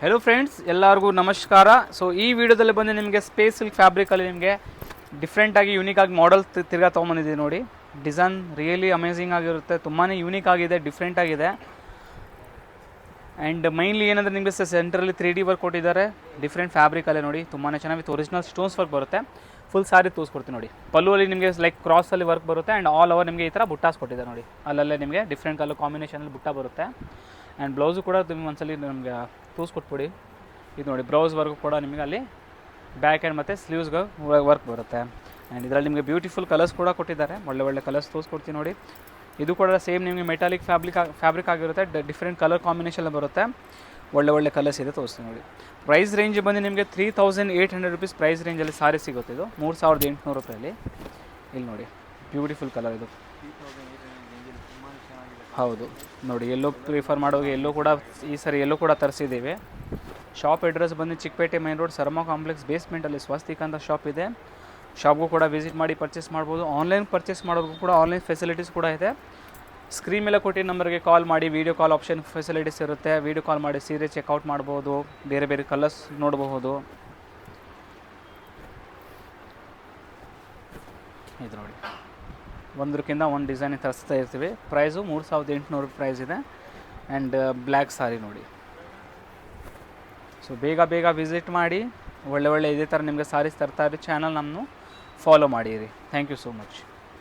Hello friends, ಎಲ್ಲರಿಗೂ ನಮಸ್ಕಾರ. So ಈ ವಿಡಿಯೋದಲ್ಲಿ ಬಂದು ನಿಮಗೆ ಸ್ಪೇಸ್ ಸಿಲ್ಕ್ ಫ್ಯಾಬ್ರಿಕಲ್ಲಿ ನಿಮಗೆ ಡಿಫ್ರೆಂಟಾಗಿ ಯೂನಿಕಾಗಿ ಮಾಡೆಲ್ ತಿರ್ಗಾ ತೊಗೊಂಬಂದಿದ್ದೀವಿ ನೋಡಿ. ಡಿಸೈನ್ ರಿಯಲಿ ಅಮೇಝಿಂಗ್ ಆಗಿರುತ್ತೆ, ತುಂಬಾ ಯೂನಿಕ್ ಆಗಿದೆ, ಡಿಫ್ರೆಂಟ್ ಆಗಿದೆ. ಆ್ಯಂಡ್ ಮೈನ್ಲಿ ಏನಂದರೆ ನಿಮಗೆ ಸೆಂಟ್ರಲ್ಲಿ 3D ವರ್ಕ್ ಕೊಟ್ಟಿದ್ದಾರೆ. ಡಿಫ್ರೆಂಟ್ ಫ್ಯಾಬ್ರಿಕಲ್ಲೇ ನೋಡಿ, ತುಂಬಾ ಚೆನ್ನಾಗಿ ವಿತ್ ಒರಿಜಿನಲ್ ಸ್ಟೋನ್ಸ್ ವರ್ಕ್ ಬರುತ್ತೆ. ಫುಲ್ ಸಾರಿ ತೋರಿಸ್ಕೊಡ್ತೀನಿ ನೋಡಿ. ಪಲ್ಲುವಲ್ಲಿ ನಿಮಗೆ ಲೈಕ್ ಕ್ರಾಸಲ್ಲಿ ವರ್ಕ್ ಬರುತ್ತೆ ಆ್ಯಂಡ್ ಆಲ್ ಓವರ್ ನಿಮಗೆ ಈ ಥರ ಬುಟ್ಟಾಸ್ ಕೊಟ್ಟಿದ್ದಾರೆ ನೋಡಿ. ಅಲ್ಲಲ್ಲೇ ನಿಮಗೆ ಡಿಫ್ರೆಂಟ್ ಕಲರ್ ಕಾಂಬಿನೇಷನಲ್ಲಿ ಬುಟ್ಟ ಬರುತ್ತೆ. ಆ್ಯಂಡ್ ಬ್ಲೌಸು ಕೂಡ ನಿಮ್ಗೆ ಒಂದ್ಸಲಿ ನಮಗೆ ತೋರಿಸ್ಕೊಟ್ಬಿಡಿ. ಇದು ನೋಡಿ, ಬ್ಲೌಸ್ ವರ್ಕ್ ಕೂಡ ನಿಮಗೆ ಅಲ್ಲಿ ಬ್ಯಾಕ್ ಆ್ಯಂಡ್ ಮತ್ತು ಸ್ಲೀವ್ಸ್ಗೆ ವರ್ಕ್ ಬರುತ್ತೆ. ಆ್ಯಂಡ್ ಇದರಲ್ಲಿ ನಿಮಗೆ ಬ್ಯೂಟಿಫುಲ್ ಕಲರ್ಸ್ ಕೂಡ ಕೊಟ್ಟಿದ್ದಾರೆ. ಒಳ್ಳೆ ಕಲರ್ಸ್ ತೋರಿಸ್ಕೊಡ್ತೀನಿ ನೋಡಿ. ಇದು ಕೂಡ ಸೇಮ್ ನಿಮಗೆ ಮೆಟಾಲಿಕ್ ಫ್ಯಾಬ್ರಿಕ್ ಆಗಿರುತ್ತೆ. ಡಿಫ್ರೆಂಟ್ ಕಲರ್ ಕಾಂಬಿನೇಷನ್ ಬರುತ್ತೆ. ಒಳ್ಳೆ ಕಲರ್ಸ್ ಇದೆ, ತೋರಿಸ್ತೀನಿ ನೋಡಿ. ಪ್ರೈಸ್ ರೇಂಜ್ ಬಂದು ನಿಮಗೆ 3800 ರುಪೀಸ್ ಪ್ರೈಸ್ ರೇಂಜಲ್ಲಿ ಸಾರಿ ಸಿಗುತ್ತೆ. ಇದು 3800 ರೂಪಾಯಲ್ಲಿ. ಇಲ್ಲಿ ನೋಡಿ, ಬ್ಯೂಟಿಫುಲ್ ಕಲರ್ ಇದು. ಹೌದು ನೋಡಿ, ಎಲ್ಲೋ ಪ್ರಿಫರ್ ಮಾಡೋಗೆ ಎಲ್ಲೋ ಕೂಡ ಈ ಸರಿ ಎಲ್ಲೋ ಕೂಡ ತರಿಸಿದ್ದೀವಿ. ಶಾಪ್ ಅಡ್ರೆಸ್ ಬಂದು Chickpete main road Sarma complex ಬೇಸ್ಮೆಂಟಲ್ಲಿ ಸ್ವಸ್ತಿಕ್ ಅಂತ ಶಾಪ್ ಇದೆ. ಶಾಪ್ಗೂ ಕೂಡ ವಿಸಿಟ್ ಮಾಡಿ ಪರ್ಚೇಸ್ ಮಾಡ್ಬೋದು. ಆನ್ಲೈನ್ ಪರ್ಚೇಸ್ ಮಾಡೋದಕ್ಕೂ ಕೂಡ ಆನ್ಲೈನ್ ಫೆಸಿಲಿಟೀಸ್ ಕೂಡ ಇದೆ. ಸ್ಕ್ರೀನ್ ಮೇಲೆ ಕೊಟ್ಟಿದ್ದ ನಂಬರ್ಗೆ ಕಾಲ್ ಮಾಡಿ, ವೀಡಿಯೋ ಕಾಲ್ ಆಪ್ಷನ್ ಫೆಸಿಲಿಟೀಸ್ ಇರುತ್ತೆ. ವೀಡಿಯೋ ಕಾಲ್ ಮಾಡಿ ಸೀರೆ ಚೆಕ್ಔಟ್ ಮಾಡ್ಬೋದು, ಬೇರೆ ಕಲರ್ಸ್ ನೋಡಬಹುದು. ಇದು ನೋಡಿ, ಒಂದಕ್ಕಿಂತ ಒಂದು ಡಿಸೈನ್ ತರಿಸ್ತಾ ಇರ್ತೀವಿ. ಪ್ರೈಸು 3800 ಪ್ರೈಸ್ ಇದೆ. ಆ್ಯಂಡ್ ಬ್ಲ್ಯಾಕ್ ಸಾರಿ ನೋಡಿ. ಸೊ ಬೇಗ ವಿಸಿಟ್ ಮಾಡಿ. ಒಳ್ಳೆ ಇದೇ ಥರ ನಿಮಗೆ ಸಾರೀಸ್ ತರ್ತಾ ಇರಿ. ಚಾನಲ್ ನಮ್ಮನ್ನು ಫಾಲೋ ಮಾಡಿರಿ. Thank you so much.